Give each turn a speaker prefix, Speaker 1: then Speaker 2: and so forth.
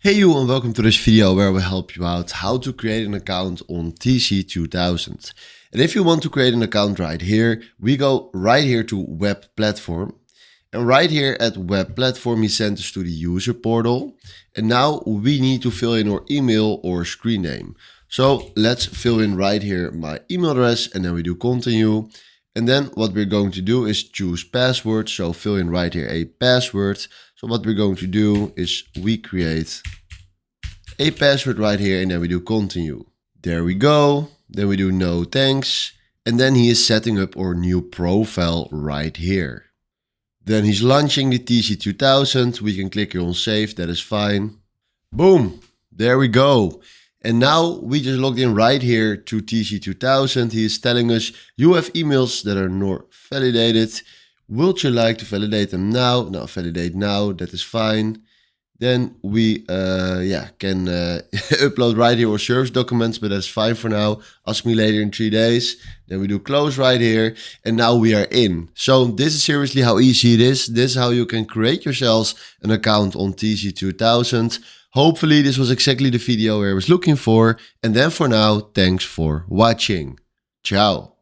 Speaker 1: Hey you, and welcome to this video where we help you out how to create an account on TC2000. And if you want to create an account right here, we go right here to web platform. And right here at web platform, he sent us to the user portal. And now we need to fill in our email or screen name. So let's fill in right here my email address, and then we do continue. And then what we're going to do is choose password. So fill in right here a password. So what we're going to do is we create a password right here, and then we do continue. There we go. Then we do no thanks. And then he is setting up our new profile right here. Then he's launching the TC2000. We can click here on save. That is fine. Boom. There we go. And now we just logged in right here to TC2000. He is telling us you have emails that are not validated. Would you like to validate them now? No, validate now. That is fine. Then we can upload right here our service documents, but that's fine for now. Ask me later in 3 days. Then we do close right here, and now we are in. So this is seriously how easy it is. This is how you can create yourselves an account on TC2000. Hopefully this was exactly the video I was looking for. And then for now, thanks for watching. Ciao.